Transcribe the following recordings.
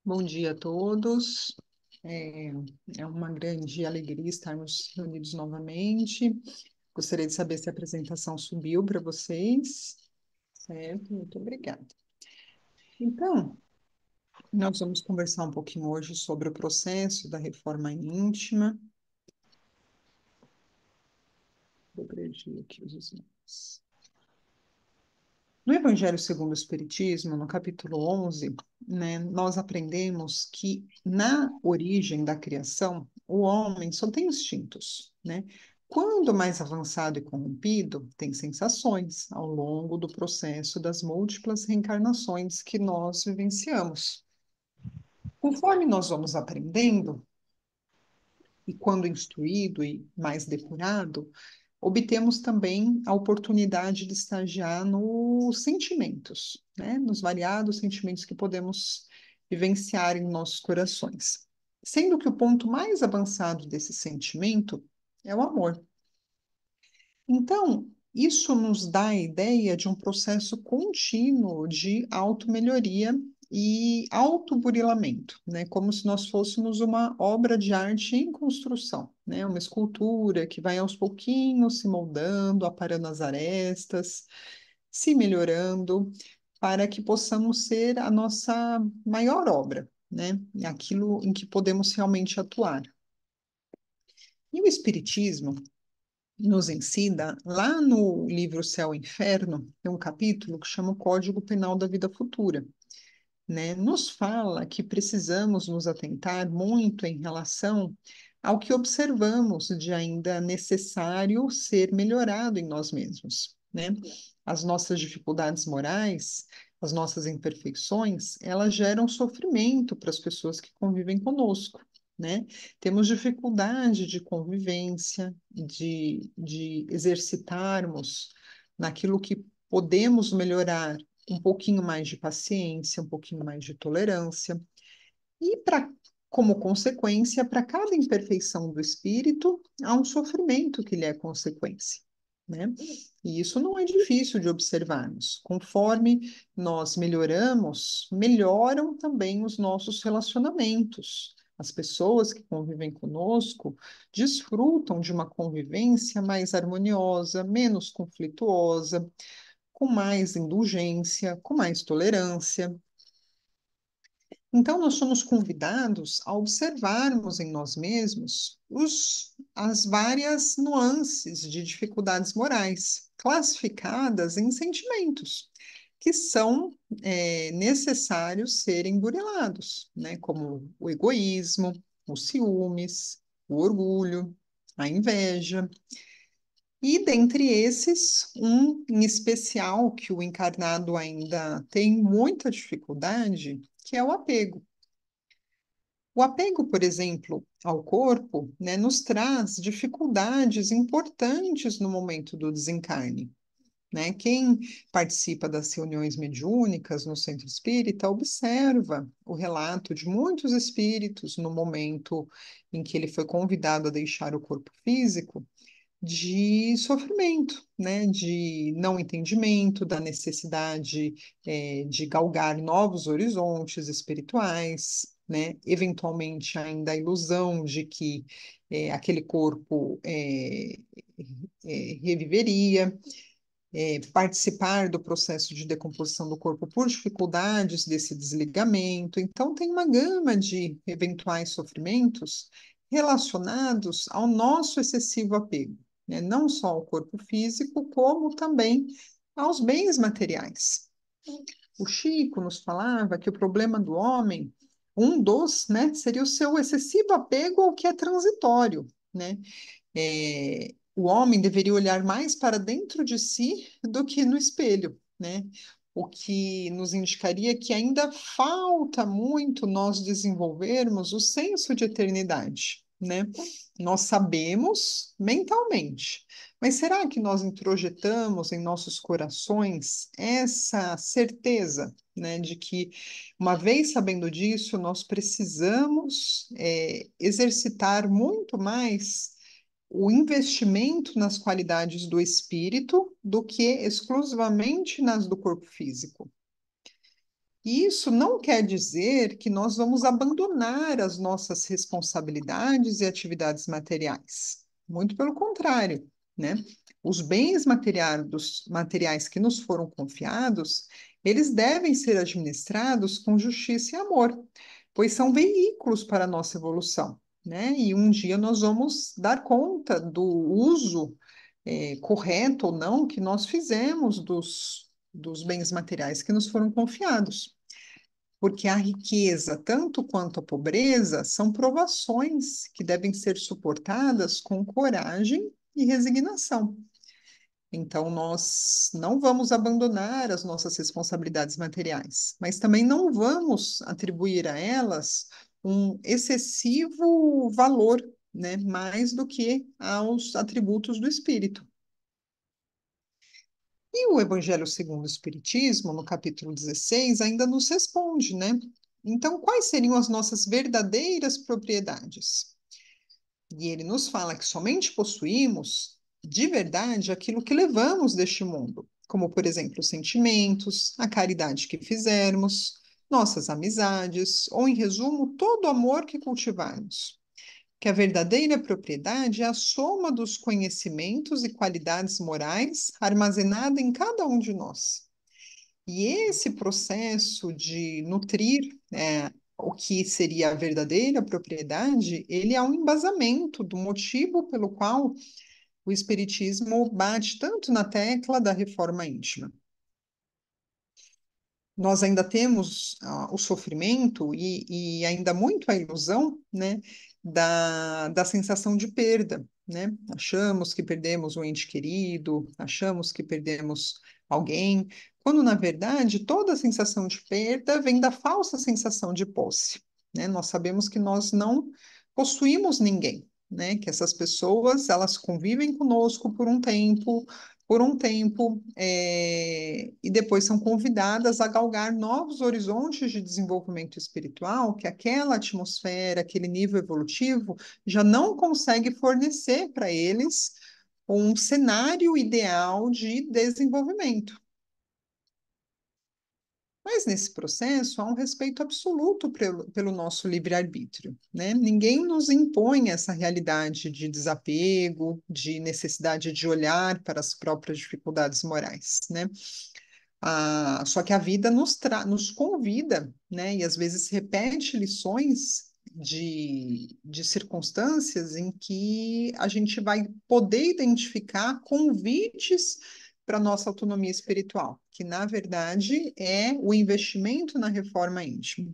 Bom dia a todos. É, é uma grande alegria estarmos reunidos novamente. Gostaria de saber se a apresentação subiu para vocês. Certo, muito obrigada. Então, nós vamos conversar um pouquinho hoje sobre o processo da reforma íntima. Vou abrir aqui os slides. No Evangelho segundo o Espiritismo, no capítulo 11, né, nós aprendemos que na origem da criação, o homem só tem instintos, né? Quando mais avançado e corrompido, tem sensações ao longo do processo das múltiplas reencarnações que nós vivenciamos. Conforme nós vamos aprendendo, e quando instruído e mais depurado, obtemos também a oportunidade de estagiar nos sentimentos, né? Nos variados sentimentos que podemos vivenciar em nossos corações. Sendo que o ponto mais avançado desse sentimento é o amor. Então, isso nos dá a ideia de um processo contínuo de automelhoria e autoburilamento, né? Como se nós fôssemos uma obra de arte em construção, né? Uma escultura que vai aos pouquinhos se moldando, aparando as arestas, se melhorando, para que possamos ser a nossa maior obra, né? Aquilo em que podemos realmente atuar. E o Espiritismo nos ensina, lá no livro Céu e Inferno, tem um capítulo que chama o Código Penal da Vida Futura, né? Nos fala que precisamos nos atentar muito em relação ao que observamos de ainda necessário ser melhorado em nós mesmos, né? As nossas dificuldades morais, as nossas imperfeições, elas geram sofrimento para as pessoas que convivem conosco, né? Temos dificuldade de convivência, de exercitarmos naquilo que podemos melhorar um pouquinho mais de paciência, um pouquinho mais de tolerância. E como consequência, para cada imperfeição do espírito, há um sofrimento que lhe é consequência, né? E isso não é difícil de observarmos. Conforme nós melhoramos, melhoram também os nossos relacionamentos. As pessoas que convivem conosco desfrutam de uma convivência mais harmoniosa, menos conflituosa, com mais indulgência, com mais tolerância. Então, nós somos convidados a observarmos em nós mesmos as várias nuances de dificuldades morais, classificadas em sentimentos, que são necessários serem burilados, né? Como o egoísmo, os ciúmes, o orgulho, a inveja. E dentre esses, um em especial que o encarnado ainda tem muita dificuldade, que é o apego. O apego, por exemplo, ao corpo, né, nos traz dificuldades importantes no momento do desencarne, né? Quem participa das reuniões mediúnicas no centro espírita observa o relato de muitos espíritos no momento em que ele foi convidado a deixar o corpo físico de sofrimento, né? De não entendimento, da necessidade, de galgar novos horizontes espirituais, né? Eventualmente ainda a ilusão de que aquele corpo reviveria, participar do processo de decomposição do corpo por dificuldades desse desligamento. Então, tem uma gama de eventuais sofrimentos relacionados ao nosso excessivo apego, né? Não só ao corpo físico, como também aos bens materiais. O Chico nos falava que o problema do homem, um dos, né, seria o seu excessivo apego ao que é transitório, né? O homem deveria olhar mais para dentro de si do que no espelho, né? O que nos indicaria que ainda falta muito nós desenvolvermos o senso de eternidade, né? Nós sabemos mentalmente, mas será que nós introjetamos em nossos corações essa certeza, né, de que, uma vez sabendo disso, nós precisamos exercitar muito mais o investimento nas qualidades do espírito do que exclusivamente nas do corpo físico. E isso não quer dizer que nós vamos abandonar as nossas responsabilidades e atividades materiais. Muito pelo contrário, né? Os bens materiais que nos foram confiados, eles devem ser administrados com justiça e amor, pois são veículos para a nossa evolução, né? E um dia nós vamos dar conta do uso, correto ou não, que nós fizemos dos bens materiais que nos foram confiados. Porque a riqueza, tanto quanto a pobreza, são provações que devem ser suportadas com coragem e resignação. Então, nós não vamos abandonar as nossas responsabilidades materiais, mas também não vamos atribuir a elas um excessivo valor, né, mais do que aos atributos do espírito. E o Evangelho segundo o Espiritismo, no capítulo 16, ainda nos responde, né? Então, quais seriam as nossas verdadeiras propriedades? E ele nos fala que somente possuímos, de verdade, aquilo que levamos deste mundo, como, por exemplo, os sentimentos, a caridade que fizermos, nossas amizades, ou, em resumo, todo o amor que cultivarmos. Que a verdadeira propriedade é a soma dos conhecimentos e qualidades morais armazenada em cada um de nós. E esse processo de nutrir, o que seria a verdadeira propriedade, ele é um embasamento do motivo pelo qual o Espiritismo bate tanto na tecla da reforma íntima. Nós ainda temos o sofrimento e ainda muito a ilusão, né, da sensação de perda, né? Achamos que perdemos um ente querido, achamos que perdemos alguém, quando na verdade toda a sensação de perda vem da falsa sensação de posse, né? Nós sabemos que nós não possuímos ninguém, né? Que essas pessoas elas convivem conosco por um tempo, e depois são convidadas a galgar novos horizontes de desenvolvimento espiritual que aquela atmosfera, aquele nível evolutivo já não consegue fornecer para eles um cenário ideal de desenvolvimento. Mas nesse processo há um respeito absoluto pelo nosso livre-arbítrio, né? Ninguém nos impõe essa realidade de desapego, de necessidade de olhar para as próprias dificuldades morais, né? Só que a vida nos convida, né? E às vezes repete lições de circunstâncias em que a gente vai poder identificar convites para a nossa autonomia espiritual, que na verdade é o investimento na reforma íntima.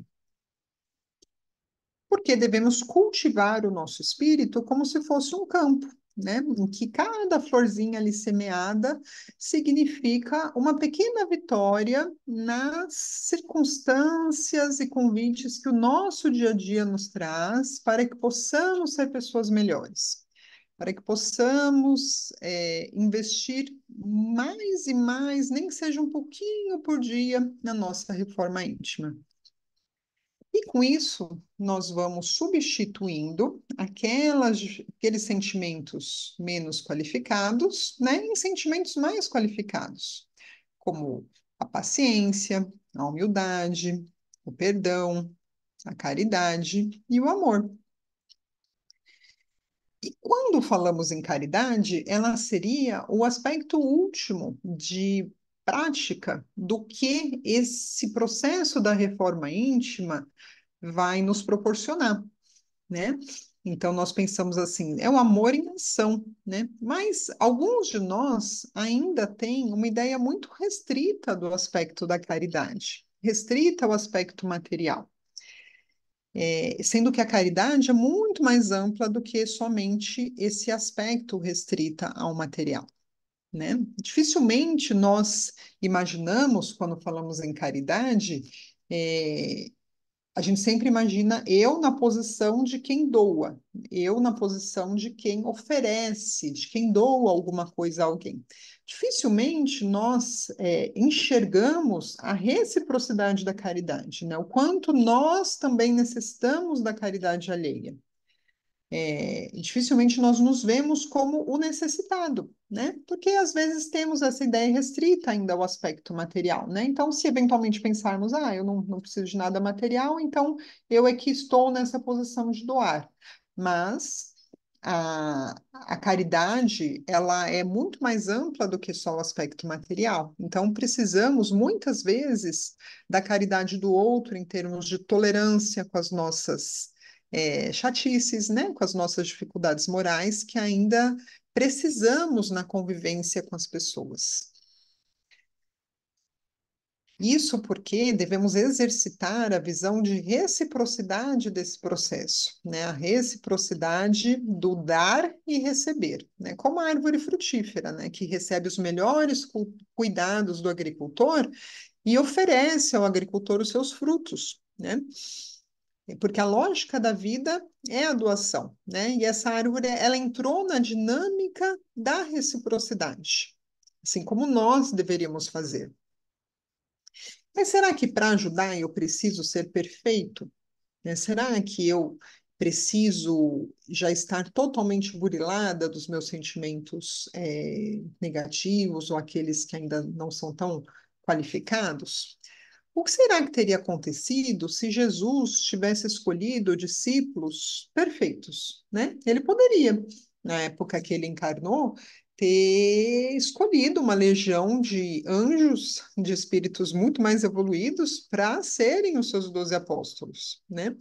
Porque devemos cultivar o nosso espírito como se fosse um campo, né? Em que cada florzinha ali semeada significa uma pequena vitória nas circunstâncias e convites que o nosso dia a dia nos traz para que possamos ser pessoas melhores. Para que possamos investir mais e mais, nem que seja um pouquinho por dia, na nossa reforma íntima. E com isso, nós vamos substituindo aqueles sentimentos menos qualificados, né, em sentimentos mais qualificados, como a paciência, a humildade, o perdão, a caridade e o amor. E quando falamos em caridade, ela seria o aspecto último de prática do que esse processo da reforma íntima vai nos proporcionar, né? Então, nós pensamos assim, é o amor em ação, né? Mas alguns de nós ainda têm uma ideia muito restrita do aspecto da caridade, restrita ao aspecto material, sendo que a caridade é muito mais ampla do que somente esse aspecto restrita ao material, né? Dificilmente nós imaginamos, quando falamos em caridade, é, a gente sempre imagina eu na posição de quem doa, eu na posição de quem oferece, de quem doa alguma coisa a alguém. Dificilmente nós enxergamos a reciprocidade da caridade, né? O quanto nós também necessitamos da caridade alheia. Dificilmente nós nos vemos como o necessitado, né? Porque às vezes temos essa ideia restrita ainda ao aspecto material, né? Então, se eventualmente pensarmos, eu não preciso de nada material, então eu é que estou nessa posição de doar. Mas a caridade, ela é muito mais ampla do que só o aspecto material. Então, precisamos muitas vezes da caridade do outro em termos de tolerância com as nossas chatices, né? Com as nossas dificuldades morais que ainda precisamos na convivência com as pessoas. Isso porque devemos exercitar a visão de reciprocidade desse processo, né? A reciprocidade do dar e receber, né? Como a árvore frutífera, né? Que recebe os melhores cuidados do agricultor e oferece ao agricultor os seus frutos, né? Porque a lógica da vida é a doação, né? E essa árvore, ela entrou na dinâmica da reciprocidade, assim como nós deveríamos fazer. Mas será que para ajudar eu preciso ser perfeito? Né? Será que eu preciso já estar totalmente burilada dos meus sentimentos negativos ou aqueles que ainda não são tão qualificados? O que será que teria acontecido se Jesus tivesse escolhido discípulos perfeitos, né? Ele poderia, na época que ele encarnou, ter escolhido uma legião de anjos, de espíritos muito mais evoluídos, para serem os seus 12 apóstolos, né?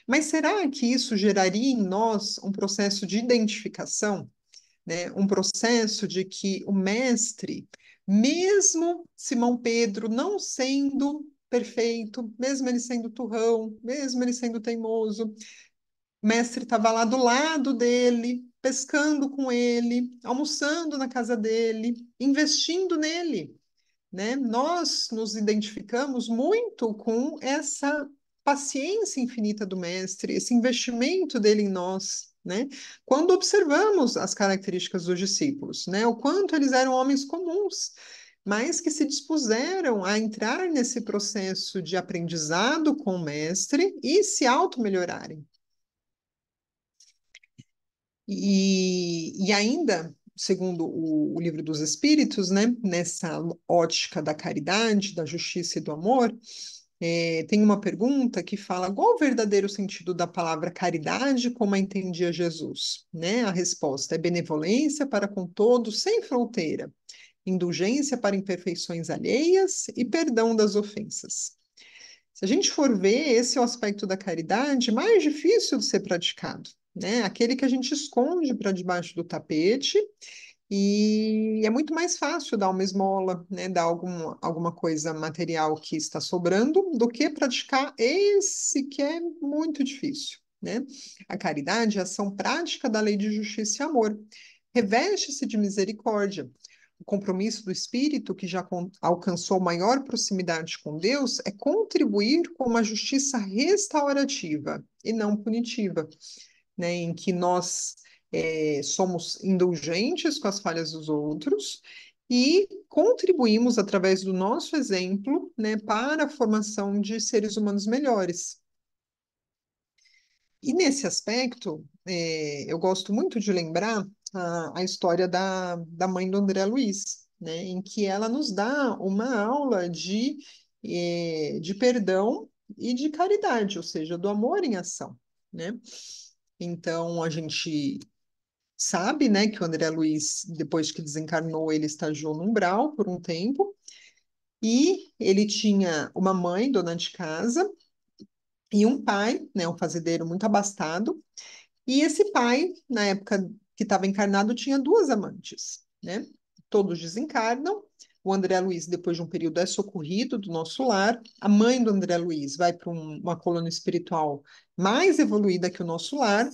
Mas será que isso geraria em nós um processo de identificação, né? Um processo de que o mestre, mesmo Simão Pedro não sendo perfeito, mesmo ele sendo turrão, mesmo ele sendo teimoso, o mestre estava lá do lado dele, pescando com ele, almoçando na casa dele, investindo nele, né? Nós nos identificamos muito com essa paciência infinita do mestre, esse investimento dele em nós, né? Quando observamos as características dos discípulos, né? O quanto eles eram homens comuns, mas que se dispuseram a entrar nesse processo de aprendizado com o mestre e se auto-melhorarem. E ainda, segundo o Livro dos Espíritos, né, nessa ótica da caridade, da justiça e do amor, tem uma pergunta que fala qual o verdadeiro sentido da palavra caridade, como a entendia Jesus? Né? A resposta é benevolência para com todos, sem fronteira, indulgência para imperfeições alheias e perdão das ofensas. Se a gente for ver, esse é o aspecto da caridade mais difícil de ser praticado, né? Aquele que a gente esconde para debaixo do tapete e é muito mais fácil dar uma esmola, né? Dar alguma coisa material que está sobrando do que praticar esse que é muito difícil, né? A caridade é a ação prática da lei de justiça e amor. Reveste-se de misericórdia. O compromisso do espírito, que já alcançou maior proximidade com Deus, é contribuir com uma justiça restaurativa e não punitiva, né? Em que nós somos indulgentes com as falhas dos outros e contribuímos através do nosso exemplo, né, para a formação de seres humanos melhores. E nesse aspecto, eu gosto muito de lembrar a história da mãe do André Luiz, né, em que ela nos dá uma aula de perdão e de caridade, ou seja, do amor em ação, né? Então, a gente sabe, né, que o André Luiz, depois que desencarnou, ele estagiou no umbral por um tempo, e ele tinha uma mãe, dona de casa, e um pai, né, um fazendeiro muito abastado, e esse pai, na época que estava encarnado, tinha duas amantes, né? Todos desencarnam. O André Luiz, depois de um período, é socorrido do nosso lar. A mãe do André Luiz vai para uma colônia espiritual mais evoluída que o nosso lar.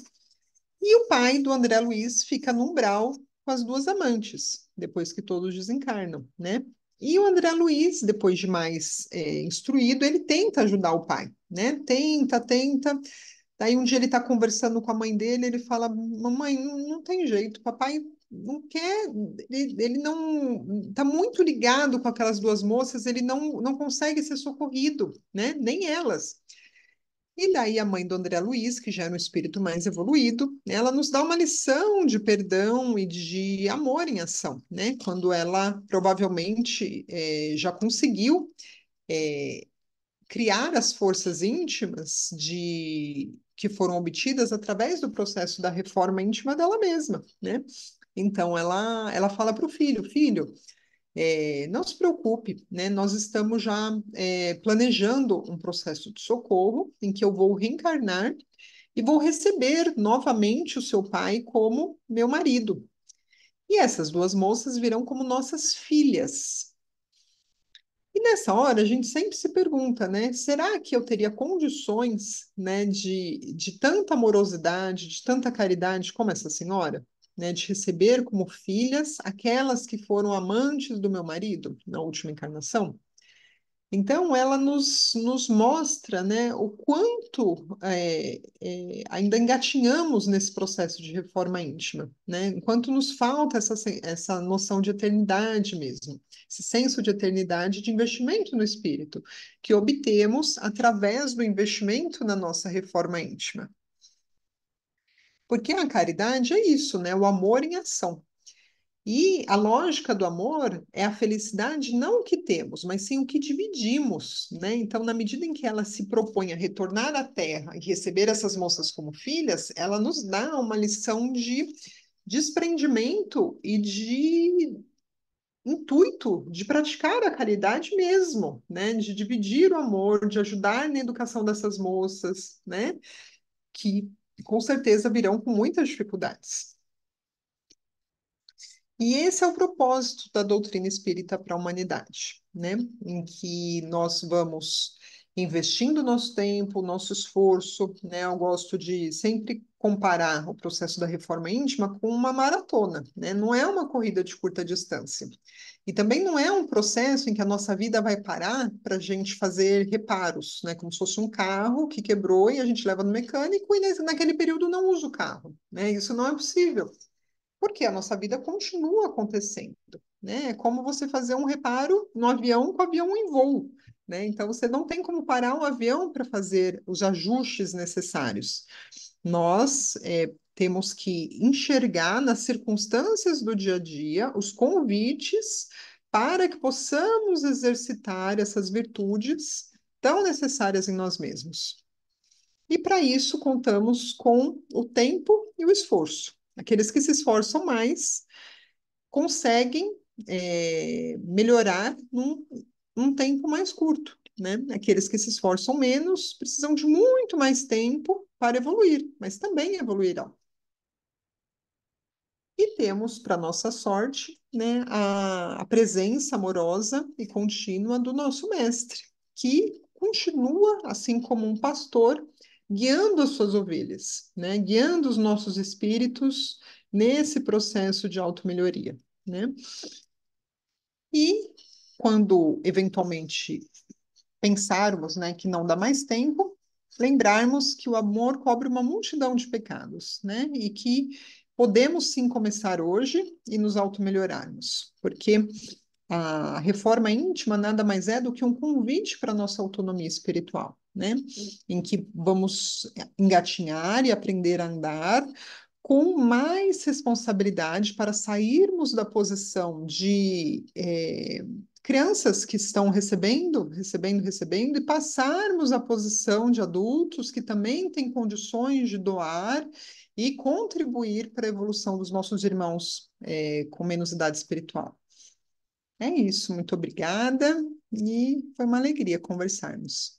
E o pai do André Luiz fica no umbral com as duas amantes, depois que todos desencarnam, né? E o André Luiz, depois de mais instruído, ele tenta ajudar o pai, né? Tenta. Daí um dia ele está conversando com a mãe dele, ele fala: Mamãe, não tem jeito, papai não quer, ele não está muito ligado com aquelas duas moças, ele não consegue ser socorrido, né? Nem elas. E daí a mãe do André Luiz, que já era um espírito mais evoluído, ela nos dá uma lição de perdão e de amor em ação, né? Quando ela provavelmente já conseguiu criar as forças íntimas que foram obtidas através do processo da reforma íntima dela mesma, né? Então ela fala para o filho, filho, não se preocupe, né? Nós estamos já planejando um processo de socorro em que eu vou reencarnar e vou receber novamente o seu pai como meu marido. E essas duas moças virão como nossas filhas. E nessa hora a gente sempre se pergunta, né? Será que eu teria condições, né, de tanta amorosidade, de tanta caridade como essa senhora? Né, de receber como filhas aquelas que foram amantes do meu marido na última encarnação? Então, ela nos mostra, né, o quanto ainda engatinhamos nesse processo de reforma íntima, né? Enquanto nos falta essa noção de eternidade mesmo, esse senso de eternidade de investimento no espírito, que obtemos através do investimento na nossa reforma íntima. Porque a caridade é isso, né? O amor em ação. E a lógica do amor é a felicidade não o que temos, mas sim o que dividimos, né? Então, na medida em que ela se propõe a retornar à Terra e receber essas moças como filhas, ela nos dá uma lição de desprendimento e de intuito de praticar a caridade mesmo, né? De dividir o amor, de ajudar na educação dessas moças, né? Que com certeza virão com muitas dificuldades. E esse é o propósito da doutrina espírita para a humanidade, né? Em que nós vamos investindo nosso tempo, nosso esforço, né? Eu gosto de sempre comparar o processo da reforma íntima com uma maratona, né? Não é uma corrida de curta distância. E também não é um processo em que a nossa vida vai parar para a gente fazer reparos, né? Como se fosse um carro que quebrou e a gente leva no mecânico e naquele período não usa o carro, né? Isso não é possível. Porque a nossa vida continua acontecendo, né? É como você fazer um reparo no avião com o avião em voo, né? Então você não tem como parar o avião para fazer os ajustes necessários. Nós temos que enxergar nas circunstâncias do dia a dia os convites para que possamos exercitar essas virtudes tão necessárias em nós mesmos. E para isso contamos com o tempo e o esforço. Aqueles que se esforçam mais conseguem melhorar num tempo mais curto, né? Aqueles que se esforçam menos precisam de muito mais tempo para evoluir, mas também evoluirão. E temos, para nossa sorte, né, a presença amorosa e contínua do nosso mestre, que continua, assim como um pastor, guiando as suas ovelhas, né, guiando os nossos espíritos nesse processo de automelhoria, né? E quando eventualmente pensarmos, né, que não dá mais tempo, lembrarmos que o amor cobre uma multidão de pecados, né? E que podemos sim começar hoje e nos automelhorarmos, porque a reforma íntima nada mais é do que um convite para a nossa autonomia espiritual, né? Em que vamos engatinhar e aprender a andar com mais responsabilidade para sairmos da posição de crianças que estão recebendo, e passarmos à posição de adultos que também têm condições de doar e contribuir para a evolução dos nossos irmãos com menos idade espiritual. É isso, muito obrigada e foi uma alegria conversarmos.